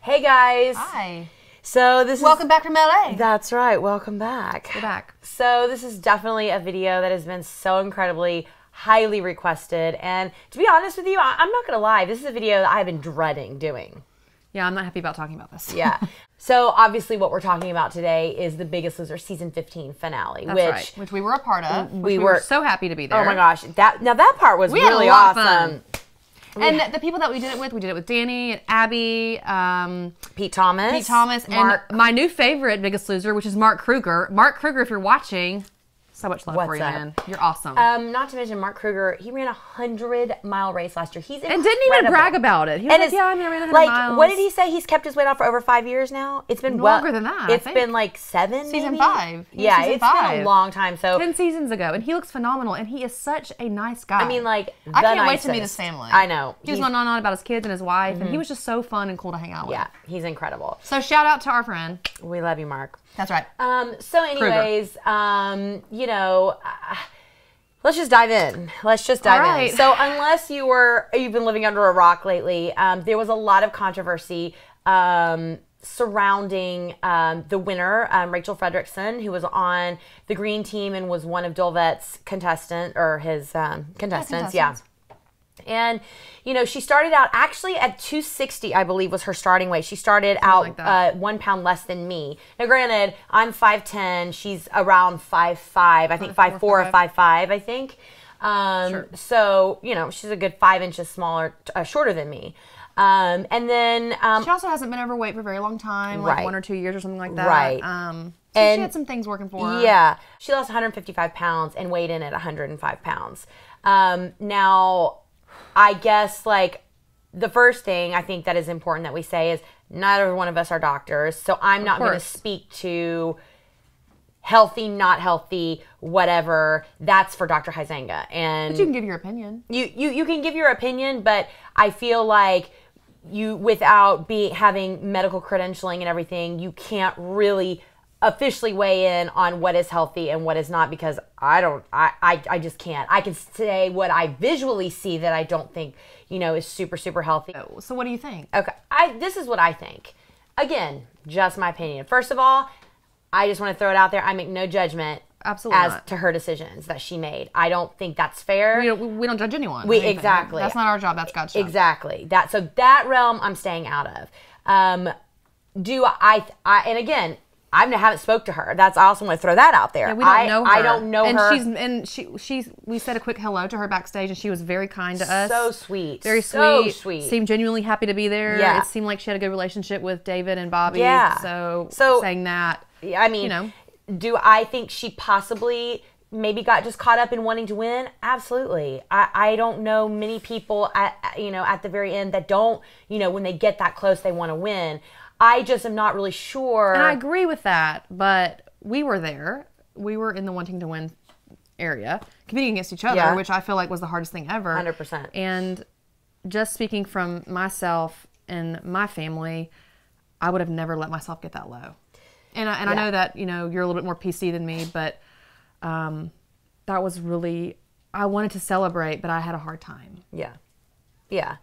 Hey guys. Hi. So this Welcome back from LA. That's right. Welcome back. We're back. So this is definitely a video that has been so incredibly highly requested, and to be honest with you, I'm not gonna lie, this is a video that I've been dreading doing. Yeah, I'm not happy about talking about this. Yeah. So obviously what we're talking about today is The Biggest Loser season 15 finale. That's which we were a part of. We were so happy to be there. Oh my gosh. That part was really had a lot awesome. of fun. And the people that we did it with Danny and Abby, Pete Thomas, Mark, and my new favorite Biggest Loser, which is Mark Kruger. Mark Kruger, if you're watching, so much love for you, man. You're awesome. Not to mention Mark Kruger, he ran a 100-mile race last year. He's incredible. And didn't even brag about it. He was like, yeah, I mean, I ran 100 miles. What did he say? He's kept his weight off for over 5 years now? It's been longer than that. It's been like 7, Season maybe? 5. Yeah, it's been a long time. So 10 seasons ago, and he looks phenomenal, and he is such a nice guy. I mean, like, I can't wait to meet his family. I know. He was going on about his kids and his wife, and he was just so fun and cool to hang out with. Yeah, he's incredible. So shout out to our friend. We love you, Mark. That's right. So anyways, you know, let's just dive in. Let's just dive in. So unless you've been living under a rock lately, there was a lot of controversy surrounding the winner, Rachel Fredrickson, who was on the green team and was one of Dolvet's contestants. Yeah. And, you know, she started out actually at 260, I believe, was her starting weight. She started out 1 pound less than me. Now, granted, I'm 5'10". She's around 5'5". I think 5'4" or 5'5", I think. Sure. So, you know, she's a good 5 inches smaller, shorter than me. And then... she also hasn't been overweight for a very long time, like 1 or 2 years or something like that. Right. So and she had some things working for her. Yeah. She lost 155 pounds and weighed in at 105 pounds. Now... I guess, like, the first thing I think that is important that we say is not every one of us are doctors, so I'm not going to speak to healthy, not healthy, whatever. That's for Dr. Huizenga. And but you can give your opinion. You can give your opinion, but I feel like you, without having medical credentialing and everything, you can't really officially weigh in on what is healthy and what is not, because I just can't. I can say what I visually see that I don't think, you know, is super, super healthy. So what do you think? Okay. This is what I think. Again, just my opinion. First of all, I just want to throw it out there. I make no judgment to her decisions that she made. I don't think that's fair. We don't judge anyone. Exactly. That's not our job. That's God's job. Exactly. So that realm I'm staying out of. And again, I haven't spoke to her. I also want to throw that out there. Yeah, we don't know her. I don't know her. We said a quick hello to her backstage, and she was very kind to us. So sweet. Very sweet. Seemed genuinely happy to be there. Yeah. It seemed like she had a good relationship with David and Bobby. Yeah. So saying that, I mean, you know. Do I think she possibly maybe got just caught up in wanting to win? Absolutely. I don't know many people at the very end that don't, you know, when they get that close, they want to win. I just am not really sure. And I agree with that, but we were there. We were in the wanting to win area, competing against each other, which I feel like was the hardest thing ever. 100%. And just speaking from myself and my family, I would have never let myself get that low. And I know that, you know, you're a little bit more PC than me, but that was really, I wanted to celebrate, but I had a hard time. Yeah. Yeah.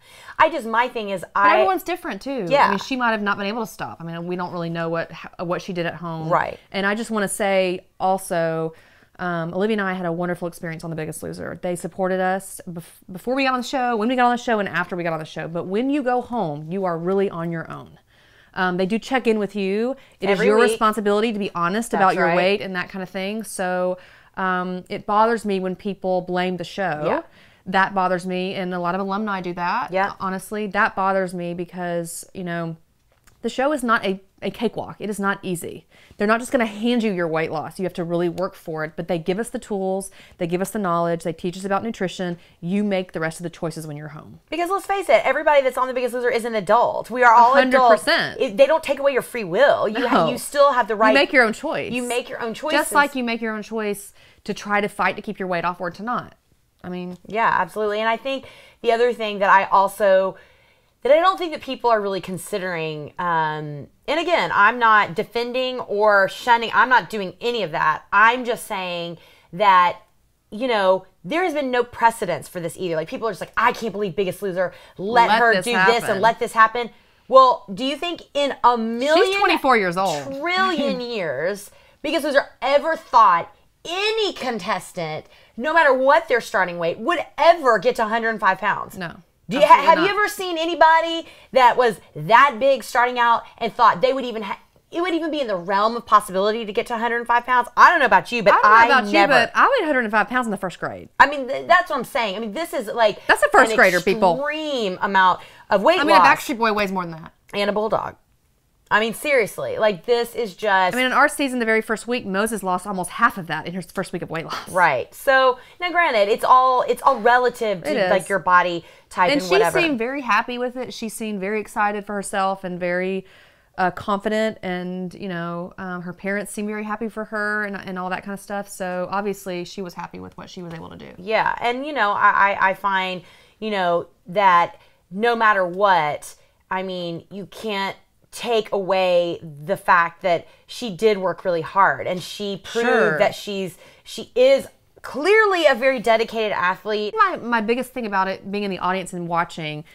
My thing is But everyone's different too. Yeah. I mean, she might have not been able to stop. I mean, we don't really know what she did at home. Right. And I just want to say also, Olivia and I had a wonderful experience on The Biggest Loser. They supported us before we got on the show, when we got on the show, and after we got on the show. But when you go home, you are really on your own. They do check in with you. It is your responsibility to be honest about your weight and that kind of thing. So it bothers me when people blame the show. Yeah. That bothers me, and a lot of alumni do that. Yeah. Honestly, that bothers me because, you know, the show is not a cakewalk. It is not easy. They're not just going to hand you your weight loss. You have to really work for it, but they give us the tools, they give us the knowledge, they teach us about nutrition. You make the rest of the choices when you're home. Because let's face it, everybody that's on The Biggest Loser is an adult. We are all 100%. adults. They don't take away your free will. You still have the right. You make your own choice. You make your own choices. Just like you make your own choice to try to fight to keep your weight off or to not. I mean, yeah, absolutely. And I think the other thing that I don't think that people are really considering, and again, I'm not defending or shunning, I'm not doing any of that. I'm just saying that, you know, there has been no precedence for this either. Like, people are just like, I can't believe Biggest Loser let her do this and let this happen. Well, do you think in a million... She's 24 years old. Trillion years, Biggest Loser ever thought any contestant, no matter what their starting weight, would ever get to 105 pounds? No. Have you ever seen anybody that was that big starting out and thought they would even it would even be in the realm of possibility to get to 105 pounds? I don't know about you, but I never. I weighed 105 pounds in the first grade. I mean, that's what I'm saying. I mean, this is like... That's a first grader, people. Extreme amount of weight loss. I mean, a Backstreet Boy weighs more than that. And a bulldog. I mean, seriously. Like, this is just... I mean, in our season, the very first week, Moses lost almost half of that in her first week of weight loss. Right. So, now granted, it's all relative to, like, your body type and whatever. And she seemed very happy with it. She seemed very excited for herself and very... confident, and her parents seemed very happy for her and all that kind of stuff. So obviously she was happy with what she was able to do. Yeah, and I find that no matter what, I mean, you can't take away the fact that she did work really hard, and she proved that she is clearly a very dedicated athlete. My biggest thing about it being in the audience and watching,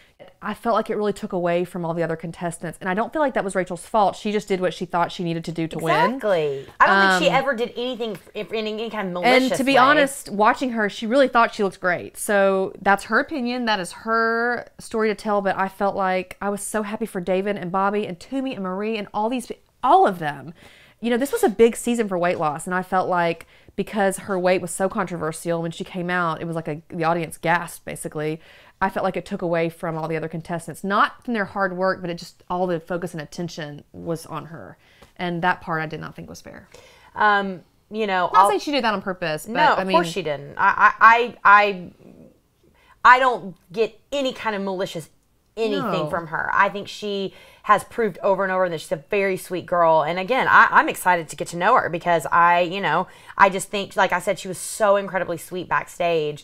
I felt like it really took away from all the other contestants. And I don't feel like that was Rachel's fault. She just did what she thought she needed to do to win. Exactly. I don't think she ever did anything in any kind of malicious And to be way. honest, watching her, she really thought she looked great. So that's her opinion. That is her story to tell. But I felt like I was so happy for David and Bobby and Toomey and Marie and all of them. This was a big season for weight loss. And I felt like because her weight was so controversial, when she came out, it was like the audience gasped, basically. I felt like it took away from all the other contestants. Not from their hard work, but it just, all the focus and attention was on her. And that part I did not think was fair. Not saying she did that on purpose. But, no, of course she didn't. I don't get any kind of malicious anything from her. I think she has proved over and over that she's a very sweet girl. And again, I'm excited to get to know her because I just think, like I said, she was so incredibly sweet backstage.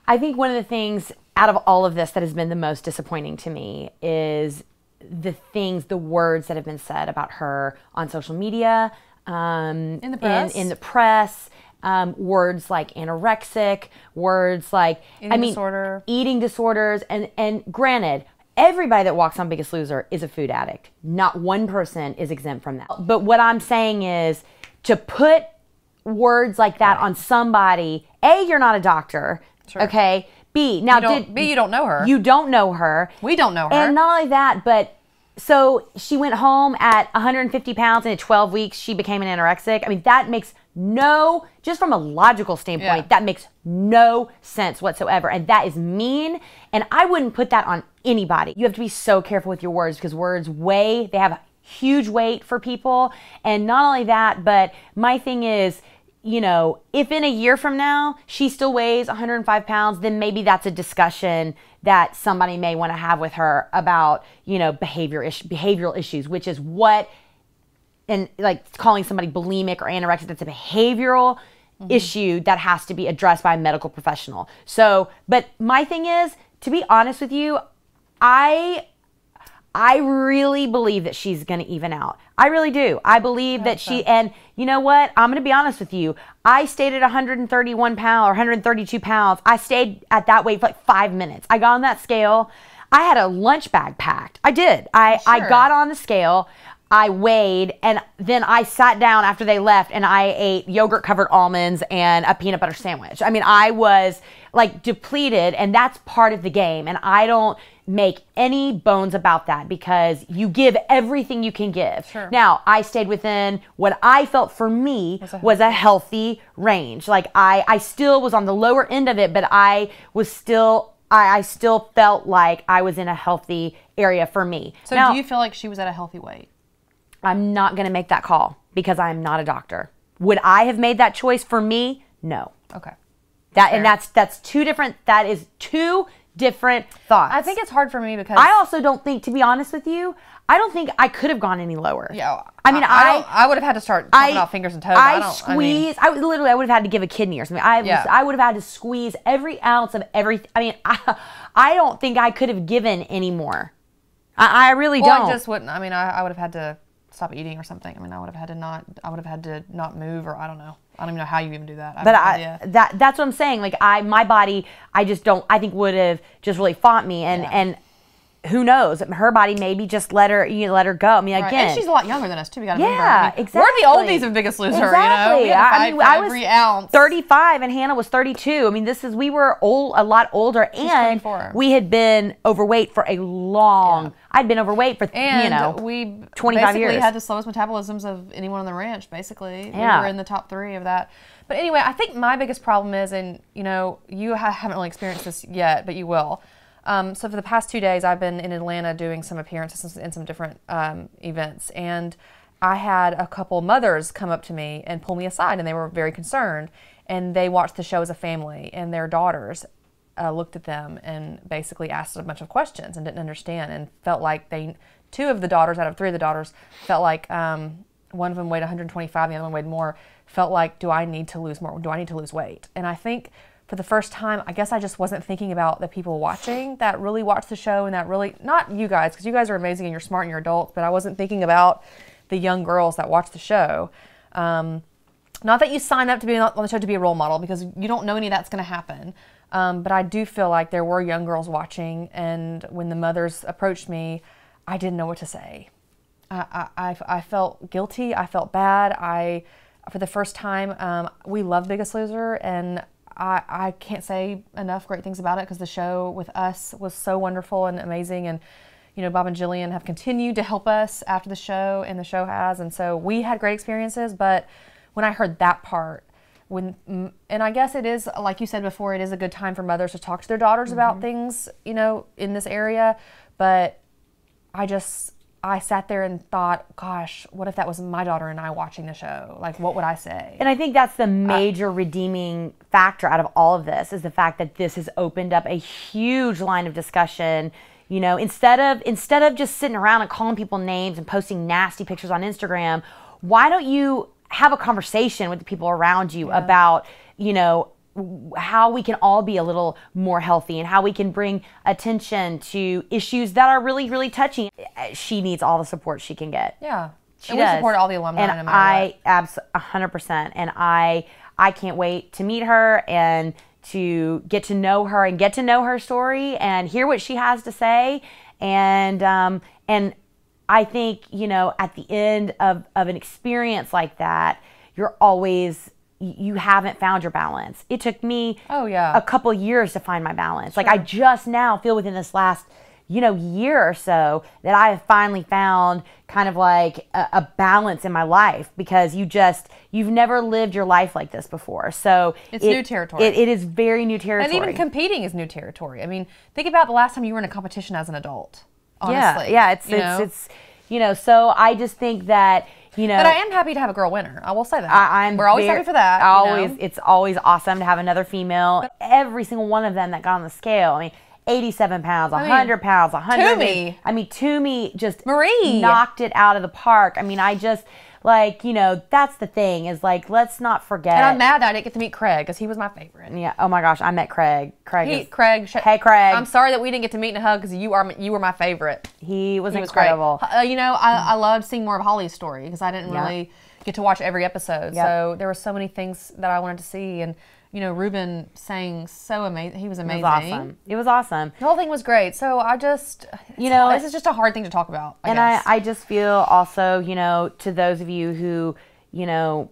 I think one of the things out of all of this that has been the most disappointing to me is the words that have been said about her on social media, in the press, words like anorexic, words like eating disorders, and granted, everybody that walks on Biggest Loser is a food addict. Not one person is exempt from that. But what I'm saying is to put words like that on somebody, A, you're not a doctor, okay? B, now you don't know her. You don't know her. We don't know her. And not only that, but so she went home at 150 pounds and in 12 weeks she became an anorexic. I mean, that makes just from a logical standpoint, that makes no sense whatsoever. And that is mean. And I wouldn't put that on anybody. You have to be so careful with your words because words they have huge weight for people. And not only that, but my thing is, if in a year from now she still weighs 105 pounds, then maybe that's a discussion that somebody may want to have with her about, behavioral issues, which is what, and like calling somebody bulimic or anorexic, that's a behavioral issue that has to be addressed by a medical professional. So, but my thing is, to be honest with you, I really believe that she's going to even out. I really do. I believe that she, and you know what? I'm going to be honest with you. I stayed at 131 pounds or 132 pounds. I stayed at that weight for like 5 minutes. I got on that scale. I had a lunch bag packed. I did. I got on the scale. I weighed, and then I sat down after they left, and I ate yogurt-covered almonds and a peanut butter sandwich. I mean, I was like depleted, and that's part of the game. And I don't make any bones about that because you give everything you can give. Sure. Now, I stayed within what I felt for me was a healthy range. Like I still was on the lower end of it, but I still felt like I was in a healthy area for me. So now, do you feel like she was at a healthy weight? I'm not going to make that call because I'm not a doctor. Would I have made that choice for me? No. Okay. That's two different thoughts. I think it's hard for me because I also don't think, to be honest with you, I don't think I could have gone any lower. Yeah. I mean, I would have had to start chopping off fingers and toes. I would have had to give a kidney or something. I would have had to squeeze every ounce of everything. I mean, I don't think I could have given any more. I really don't. I just wouldn't. I mean, I would have had to stop eating or something. I mean, I would have had to not move, or I don't know. I don't even know how you even do that. That's what I'm saying. Like my body, I think would have just really fought me. And who knows? Her body maybe just let her go. I mean, again, and she's a lot younger than us too. We got to remember. Yeah, exactly. We're the oldies of Biggest Loser. Exactly. You know, I was every ounce. 35 and Hannah was 32. I mean, we were a lot older, and 24. we had been overweight for a long. I'd been overweight for we 25 years. We had the slowest metabolisms of anyone on the ranch. Basically, Yeah. we were in the top 3 of that. But anyway, I think my biggest problem is, and you know, you haven't really experienced this yet, but you will. So for the past 2 days, I've been in Atlanta doing some appearances in some different events, and I had a couple mothers come up to me and pull me aside, and they were very concerned, and they watched the show as a family, and their daughters looked at them and basically asked a bunch of questions and didn't understand, and felt like 2 of the daughters out of 3 of the daughters felt like one of them weighed 125, the other one weighed more, felt like, do I need to lose more? Do I need to lose weight? And I think for the first time, I guess I just wasn't thinking about the people watching that really watch the show, and that really, not you guys, because you guys are amazing and you're smart and you're adults, but I wasn't thinking about the young girls that watch the show. Not that you sign up to be on the show to be a role model, because you don't know any of that's going to happen. But I do feel like there were young girls watching, and when the mothers approached me, I didn't know what to say. I felt guilty. I felt bad. For the first time, we love Biggest Loser, and I can't say enough great things about it, because the show with us was so wonderful and amazing. And, you know, Bob and Jillian have continued to help us after the show, and the show has. And so we had great experiences. But when I heard that part, and I guess it is, like you said before, it is a good time for mothers to talk to their daughters about things, you know, in this area. But I sat there and thought, gosh, what if that was my daughter and I watching the show? Like, what would I say? And I think that's the major redeeming factor out of all of this, is the fact that this has opened up a huge line of discussion. You know, instead of just sitting around and calling people names and posting nasty pictures on Instagram, why don't you have a conversation with the people around you about, you know, how we can all be a little more healthy, and how we can bring attention to issues that are really, really touching. She needs all the support she can get. Yeah. She and does. We support all the alumni. And I 100%. And I can't wait to meet her and to get to know her and get to know her story and hear what she has to say. And I think, you know, at the end of an experience like that, you haven't found your balance. It took me a couple years to find my balance. Sure. Like, I just now feel within this last, you know, year or so that I have finally found kind of like a balance in my life, because you've never lived your life like this before. So it's new territory. It is very new territory. And even competing is new territory. I mean, think about the last time you were in a competition as an adult. Honestly. Yeah, it's you know, so I just think that, you know, but I am happy to have a girl winner. I will say that. We're always happy for that. It's always awesome to have another female. Every single one of them that got on the scale, I mean, 87 pounds, 100 pounds, 100. Toomey. I mean, Toomey just Marie knocked it out of the park. I mean, I just, like, you know, that's the thing, is like, let's not forget. And I'm mad that I didn't get to meet Craig, because he was my favorite. Yeah. Oh my gosh, I met Craig. Hey, Craig. I'm sorry that we didn't get to meet and hug, because you were my favorite. He was incredible. You know, I loved seeing more of Holly's story, because I didn't really get to watch every episode. Yep. So there were so many things that I wanted to see. And, you know, Ruben sang so amazing. He was amazing. It was awesome. The whole thing was great. So this is just a hard thing to talk about, I guess. I just feel also, you know, to those of you who, you know,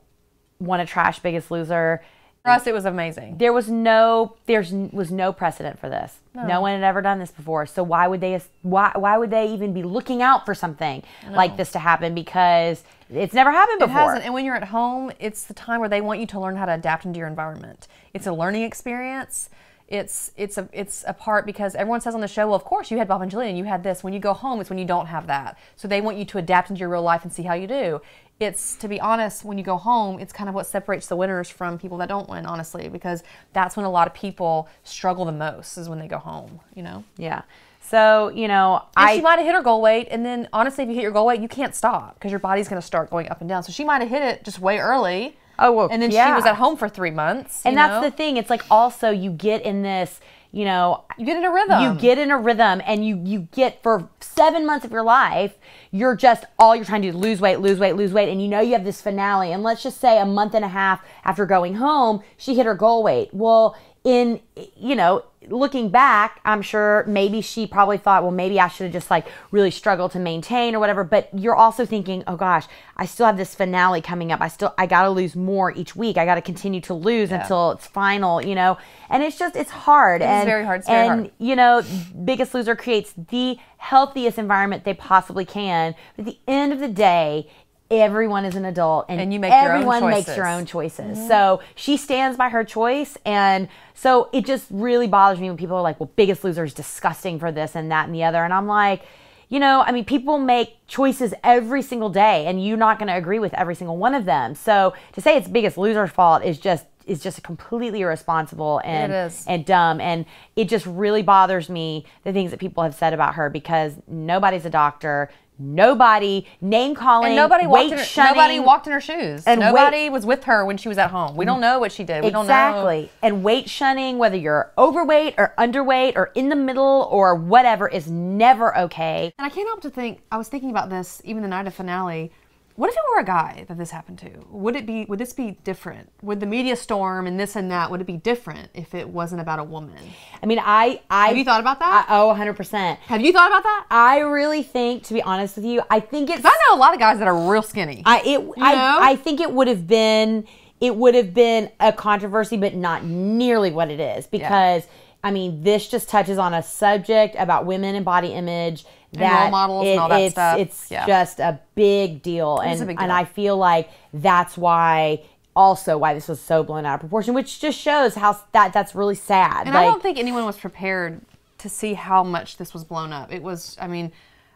want to trash Biggest Loser, for us, it was amazing. There was no precedent for this. No one had ever done this before. So why would they even be looking out for something like this to happen? Because it's never happened before. It hasn't. And when you're at home, it's the time where they want you to learn how to adapt into your environment. It's a learning experience. It's a part, because everyone says on the show, well, of course you had Bob and Jillian, you had this. When you go home, it's when you don't have that. So they want you to adapt into your real life and see how you do. It's, to be honest, when you go home, it's kind of what separates the winners from people that don't win, honestly, because that's when a lot of people struggle the most, is when they go home, you know? Yeah. So, you know, she might have hit her goal weight, and then, honestly, if you hit your goal weight, you can't stop, because your body's going to start going up and down. So she might have hit it just way early. Oh, well, and then she was at home for 3 months. And that's the thing. It's like, also, you get in this, you know, you get in a rhythm. You get in a rhythm, and you get, for 7 months of your life, you're just, all you're trying to do is lose weight, and you know you have this finale. And let's just say a month and a half after going home, she hit her goal weight. Well, in, you know, looking back, I'm sure maybe she probably thought, well, maybe I should have just like really struggled to maintain or whatever. But you're also thinking, oh gosh, I still have this finale coming up. I got to lose more each week. I got to continue to lose until it's final, you know, and it's hard. It's very hard. It's very hard. You know, Biggest Loser creates the healthiest environment they possibly can. But at the end of the day, everyone is an adult, and you make everyone your own makes your own choices. So she stands by her choice, and so it just really bothers me when people are like, well, Biggest Loser is disgusting for this and that and the other. And I'm like, you know, I mean, people make choices every single day, and you're not going to agree with every single one of them. So to say it's Biggest Loser's fault is just completely irresponsible and dumb. And it just really bothers me, the things that people have said about her, because nobody's a doctor. Nobody name calling, and nobody weight shunning. Nobody walked in her shoes. And nobody was with her when she was at home. We don't know what she did. We don't know. Exactly. And weight shunning, whether you're overweight or underweight or in the middle or whatever, is never okay. And I can't help to think, I was thinking about this even the night of finale. What if it were a guy that this happened to? Would this be different? Would the media storm and this and that, would it be different if it wasn't about a woman? I mean, have you thought about that? 100%. Have you thought about that? I really think, to be honest with you, I think it's... I know a lot of guys that are real skinny. I think it would have been a controversy, but not nearly what it is, because... Yeah. I mean, this just touches on a subject about women and body image and role models and all that stuff. It's just a big deal. It's a big deal. And I feel like that's why this was so blown out of proportion, which just shows how that's really sad. And I don't think anyone was prepared to see how much this was blown up. It was, I mean,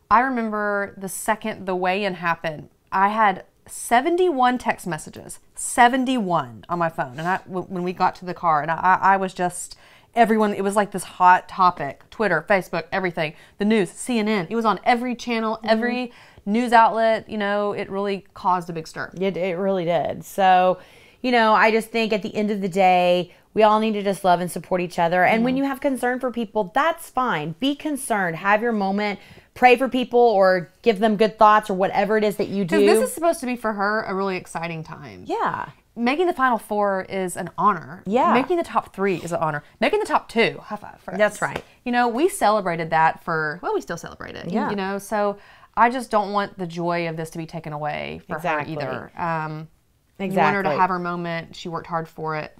I remember the second the weigh-in happened, I had 71 text messages, 71 on my phone. And when we got to the car, and I was just... Everyone, it was like this hot topic. Twitter, Facebook, everything. The news, CNN. It was on every channel, every news outlet. You know, it really caused a big stir. It really did. So, you know, I just think at the end of the day, we all need to just love and support each other. And when you have concern for people, that's fine. Be concerned. Have your moment. Pray for people or give them good thoughts or whatever it is that you do. Because this is supposed to be for her a really exciting time. Yeah. Making the Final Four is an honor. Yeah. Making the top 3 is an honor. Making the top 2, high five for us. That's right. You know, we celebrated that we still celebrate it. Yeah. You know, so I just don't want the joy of this to be taken away for her either. You want her to have her moment. She worked hard for it.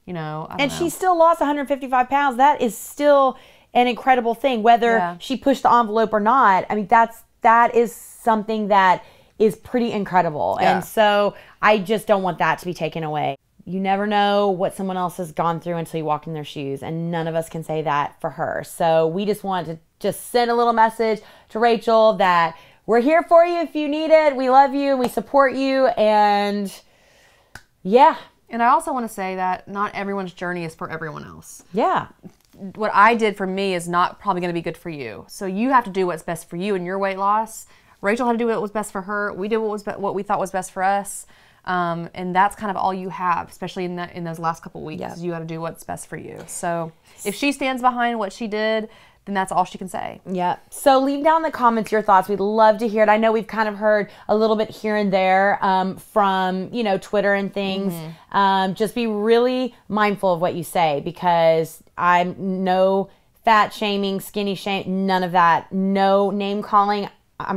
You know, I don't know. She still lost 155 pounds. That is still an incredible thing. Whether she pushed the envelope or not, I mean, that is something that is pretty incredible. Yeah. And so I just don't want that to be taken away. You never know what someone else has gone through until you walk in their shoes, and none of us can say that for her. So we just want to just send a little message to Rachel that we're here for you if you need it. We love you. We support you. And yeah. And I also want to say that not everyone's journey is for everyone else. Yeah. What I did for me is not probably going to be good for you. So you have to do what's best for you and your weight loss. Rachel had to do what was best for her. We did what we thought was best for us. And that's kind of all you have, especially in those last couple weeks. Yeah. You got to do what's best for you. So if she stands behind what she did, then that's all she can say. Yeah. So leave down in the comments your thoughts. We'd love to hear it. I know we've kind of heard a little bit here and there from, you know, Twitter and things. Just be really mindful of what you say, because I'm no fat shaming, skinny shame, none of that. No name calling.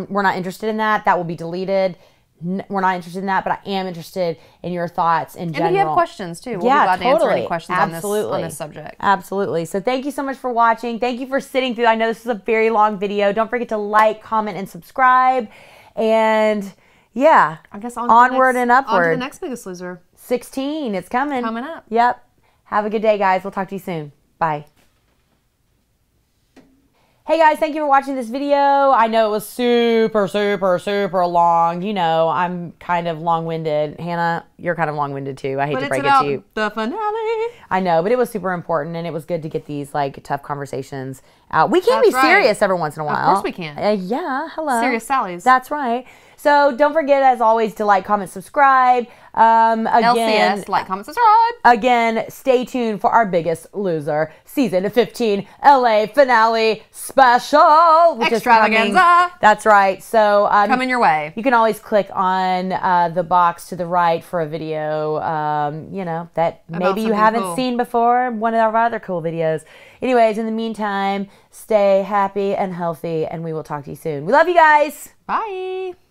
We're not interested in that. That will be deleted. We're not interested in that, but I am interested in your thoughts in general. And if you have questions too, we'll be glad to answer any questions on this subject. Absolutely. So thank you so much for watching. Thank you for sitting through. I know this is a very long video. Don't forget to like, comment, and subscribe. And yeah, I guess onward and upward. On to the next Biggest Loser. 16. It's coming. Coming up. Yep. Have a good day, guys. We'll talk to you soon. Bye. Hey guys, thank you for watching this video. I know it was super, super, super long. You know, I'm kind of long-winded. Hannah, you're kind of long-winded too. I hate to break it to you. The finale. I know, but it was super important, and it was good to get these like tough conversations out. We can be serious every once in a while. Of course we can. Yeah, hello. Serious Sally's. That's right. So don't forget, as always, to like, comment, subscribe. Again, LCS, like, comment, subscribe. Again, stay tuned for our Biggest Loser Season 15 LA Finale Special. Which Extravaganza. Is coming. That's right. So coming your way. You can always click on the box to the right for a video, that About maybe you something haven't cool. seen before. One of our other cool videos. Anyways, in the meantime, stay happy and healthy, and we will talk to you soon. We love you guys. Bye.